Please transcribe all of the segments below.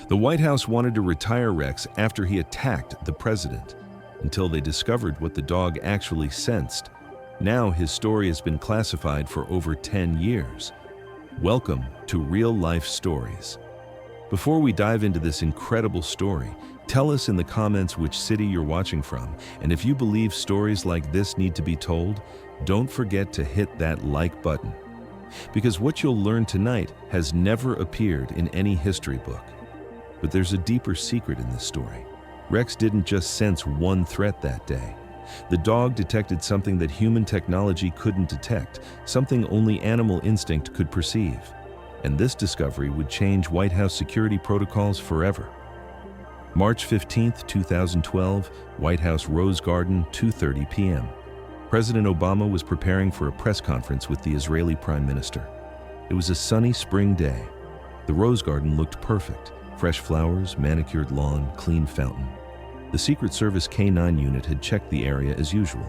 The White House wanted to retire Rex after he attacked the president, until they discovered what the dog actually sensed. Now his story has been classified for over 10 years. Welcome to Real Life Stories. Before we dive into this incredible story, tell us in the comments which city you're watching from, and if you believe stories like this need to be told, don't forget to hit that like button. Because what you'll learn tonight has never appeared in any history book. But there's a deeper secret in this story. Rex didn't just sense one threat that day. The dog detected something that human technology couldn't detect, something only animal instinct could perceive. And this discovery would change White House security protocols forever. March 15, 2012, White House Rose Garden, 2:30 p.m. President Obama was preparing for a press conference with the Israeli Prime Minister. It was a sunny spring day. The Rose Garden looked perfect. Fresh flowers, manicured lawn, clean fountain. The Secret Service K-9 unit had checked the area as usual.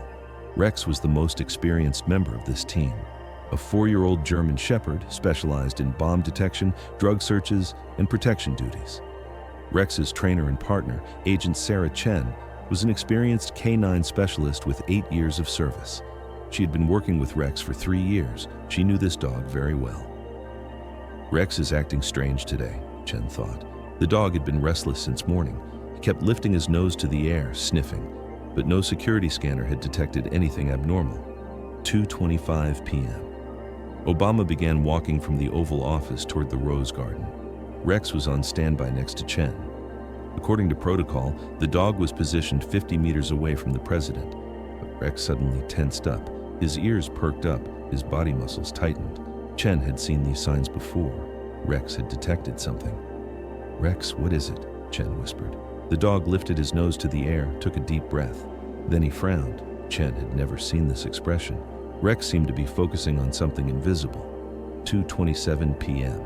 Rex was the most experienced member of this team. A 4-year-old German Shepherd specialized in bomb detection, drug searches, and protection duties. Rex's trainer and partner, Agent Sarah Chen, was an experienced K-9 specialist with 8 years of service. She had been working with Rex for 3 years. She knew this dog very well. Rex is acting strange today, Chen thought. The dog had been restless since morning. He kept lifting his nose to the air, sniffing, but no security scanner had detected anything abnormal. 2:25 p.m. Obama began walking from the Oval Office toward the Rose Garden. Rex was on standby next to Chen. According to protocol, the dog was positioned 50 meters away from the president. But Rex suddenly tensed up. His ears perked up, his body muscles tightened. Chen had seen these signs before. Rex had detected something. "Rex, what is it?" Chen whispered. The dog lifted his nose to the air, took a deep breath. Then he frowned. Chen had never seen this expression. Rex seemed to be focusing on something invisible. 2:27 p.m.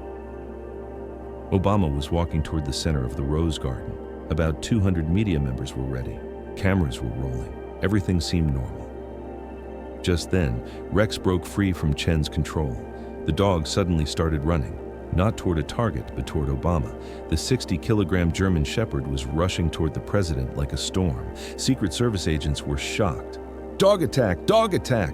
Obama was walking toward the center of the Rose Garden. About 200 media members were ready. Cameras were rolling. Everything seemed normal. Just then, Rex broke free from Chen's control. The dog suddenly started running. Not toward a target, but toward Obama. The 60-kilogram German Shepherd was rushing toward the president like a storm. Secret Service agents were shocked. Dog attack!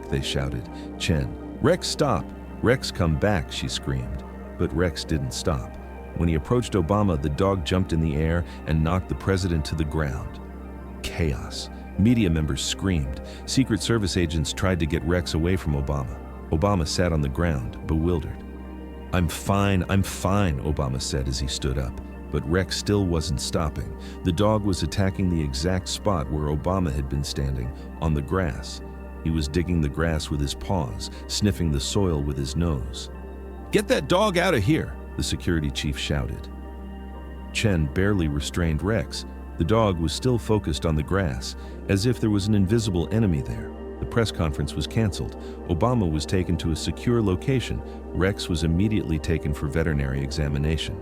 They shouted. Chen, "Rex, stop! Rex, come back!" she screamed. But Rex didn't stop. When he approached Obama, the dog jumped in the air and knocked the president to the ground. Chaos. Media members screamed. Secret Service agents tried to get Rex away from Obama. Obama sat on the ground, bewildered. I'm fine, Obama said as he stood up. But Rex still wasn't stopping. The dog was attacking the exact spot where Obama had been standing, on the grass. He was digging the grass with his paws, sniffing the soil with his nose. "Get that dog out of here!" the security chief shouted. Chen barely restrained Rex. The dog was still focused on the grass, as if there was an invisible enemy there. The press conference was canceled. Obama was taken to a secure location. Rex was immediately taken for veterinary examination.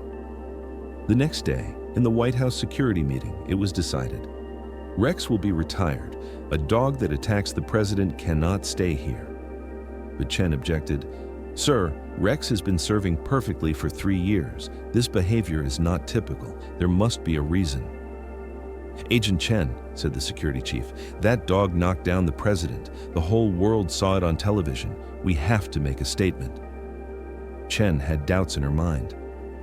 The next day, in the White House security meeting, it was decided. Rex will be retired. A dog that attacks the president cannot stay here. But Chen objected. "Sir, Rex has been serving perfectly for 3 years. This behavior is not typical. There must be a reason." "Agent Chen," said the security chief, "that dog knocked down the president. The whole world saw it on television. We have to make a statement." Chen had doubts in her mind.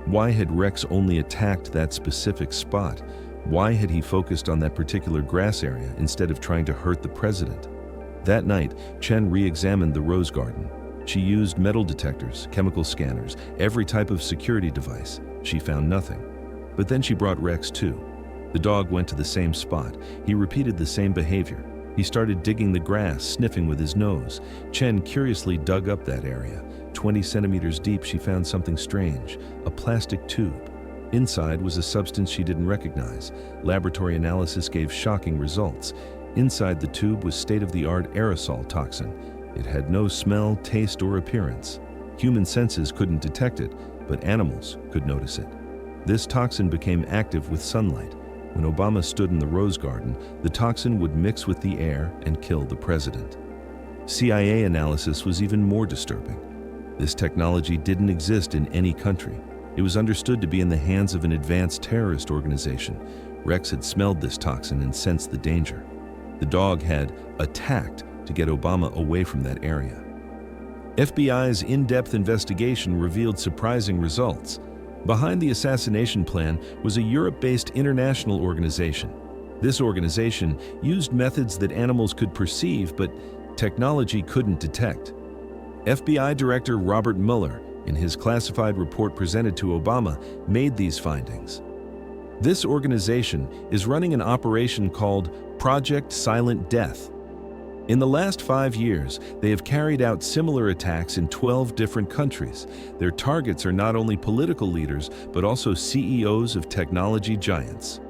Why had Rex only attacked that specific spot? Why had he focused on that particular grass area instead of trying to hurt the president? That night, Chen re-examined the Rose Garden. She used metal detectors, chemical scanners, every type of security device. She found nothing. But then she brought Rex too. The dog went to the same spot. He repeated the same behavior. He started digging the grass, sniffing with his nose. Chen curiously dug up that area. 20 centimeters deep, she found something strange, a plastic tube. Inside was a substance she didn't recognize. Laboratory analysis gave shocking results. Inside the tube was state-of-the-art aerosol toxin. It had no smell, taste, or appearance. Human senses couldn't detect it, but animals could notice it. This toxin became active with sunlight. When Obama stood in the Rose Garden, the toxin would mix with the air and kill the president. CIA analysis was even more disturbing. This technology didn't exist in any country. It was understood to be in the hands of an advanced terrorist organization. Rex had smelled this toxin and sensed the danger. The dog had attacked to get Obama away from that area. FBI's in-depth investigation revealed surprising results. Behind the assassination plan was a Europe-based international organization. This organization used methods that animals could perceive, but technology couldn't detect. FBI Director Robert Mueller, in his classified report presented to Obama, made these findings. This organization is running an operation called Project Silent Death. In the last 5 years, they have carried out similar attacks in 12 different countries. Their targets are not only political leaders, but also CEOs of technology giants.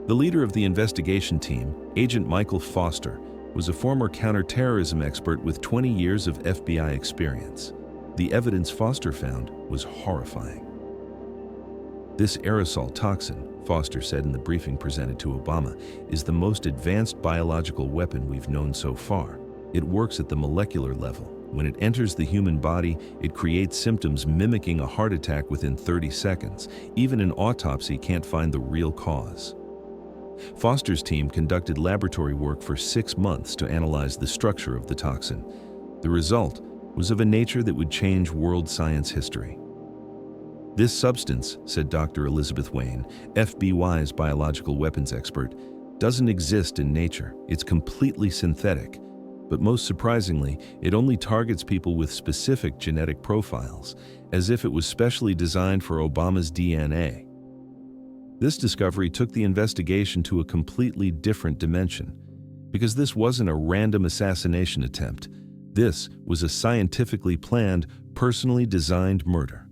The leader of the investigation team, Agent Michael Foster, was a former counterterrorism expert with 20 years of FBI experience. The evidence Foster found was horrifying. This aerosol toxin, Foster said in the briefing presented to Obama, is the most advanced biological weapon we've known so far. It works at the molecular level. When it enters the human body, it creates symptoms mimicking a heart attack within 30 seconds. Even an autopsy can't find the real cause. Foster's team conducted laboratory work for 6 months to analyze the structure of the toxin. The result was of a nature that would change world science history. This substance, said Dr. Elizabeth Wayne, FBI's biological weapons expert, doesn't exist in nature. It's completely synthetic. But most surprisingly, it only targets people with specific genetic profiles, as if it was specially designed for Obama's DNA. This discovery took the investigation to a completely different dimension, because this wasn't a random assassination attempt. This was a scientifically planned, personally designed murder.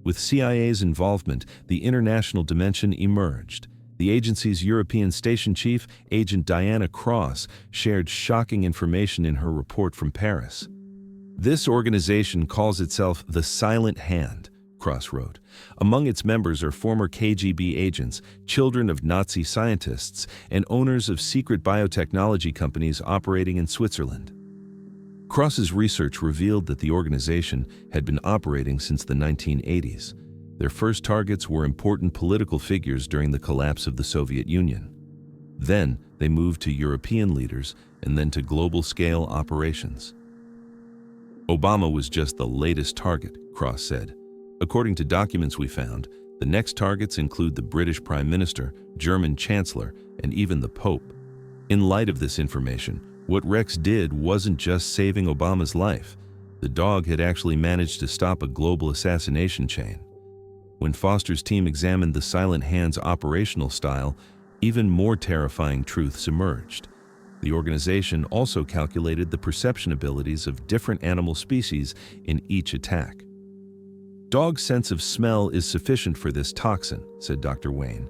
With CIA's involvement, the international dimension emerged. The agency's European station chief, Agent Diana Cross, shared shocking information in her report from Paris. This organization calls itself the Silent Hand, Cross wrote. Among its members are former KGB agents, children of Nazi scientists, and owners of secret biotechnology companies operating in Switzerland. Cross's research revealed that the organization had been operating since the 1980s. Their first targets were important political figures during the collapse of the Soviet Union. Then they moved to European leaders and then to global-scale operations. Obama was just the latest target, Cross said. According to documents we found, the next targets include the British Prime Minister, German Chancellor, and even the Pope. In light of this information, what Rex did wasn't just saving Obama's life. The dog had actually managed to stop a global assassination chain. When Foster's team examined the Silent Hand's operational style, even more terrifying truths emerged. The organization also calculated the perception abilities of different animal species in each attack. Dog's sense of smell is sufficient for this toxin, said Dr. Wayne.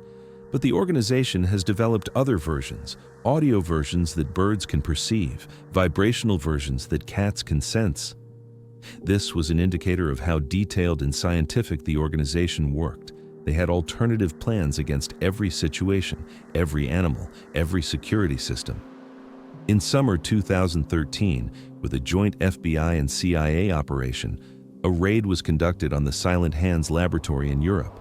But the organization has developed other versions, audio versions that birds can perceive, vibrational versions that cats can sense. This was an indicator of how detailed and scientific the organization worked. They had alternative plans against every situation, every animal, every security system. In summer 2013, with a joint FBI and CIA operation, a raid was conducted on the Silent Hands laboratory in Europe.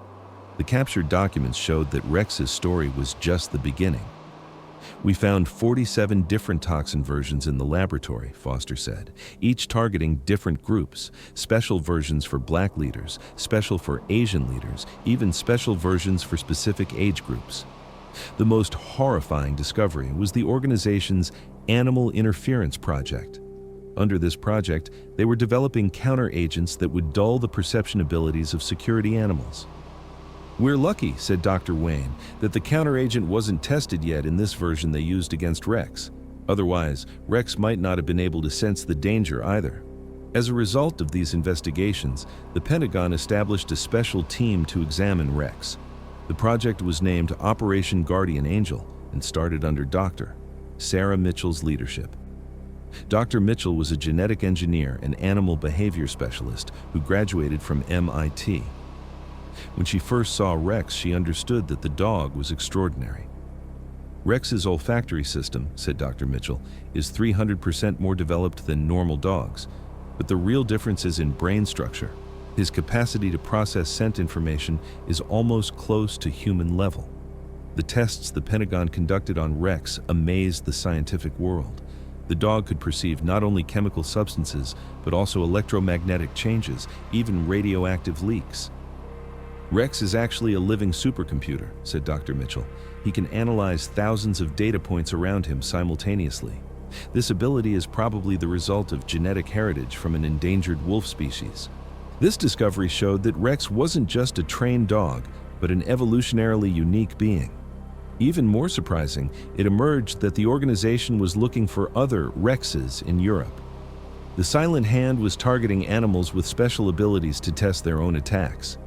The captured documents showed that Rex's story was just the beginning. We found 47 different toxin versions in the laboratory, Foster said, each targeting different groups, special versions for Black leaders, special for Asian leaders, even special versions for specific age groups. The most horrifying discovery was the organization's Animal Interference Project. Under this project, they were developing counter-agents that would dull the perception abilities of security animals. "We're lucky," said Dr. Wayne, "that the counteragent wasn't tested yet in this version they used against Rex. Otherwise, Rex might not have been able to sense the danger either." As a result of these investigations, the Pentagon established a special team to examine Rex. The project was named Operation Guardian Angel and started under Dr. Sarah Mitchell's leadership. Dr. Mitchell was a genetic engineer and animal behavior specialist who graduated from MIT. When she first saw Rex, she understood that the dog was extraordinary. "Rex's olfactory system," said Dr. Mitchell, "is 300% more developed than normal dogs, but the real difference is in brain structure. His capacity to process scent information is almost close to human level. The tests the Pentagon conducted on Rex amazed the scientific world. The dog could perceive not only chemical substances, but also electromagnetic changes, even radioactive leaks. Rex is actually a living supercomputer, said Dr. Mitchell. He can analyze thousands of data points around him simultaneously. This ability is probably the result of genetic heritage from an endangered wolf species. This discovery showed that Rex wasn't just a trained dog, but an evolutionarily unique being. Even more surprising, it emerged that the organization was looking for other Rexes in Europe. The Silent Hand was targeting animals with special abilities to test their own attacks.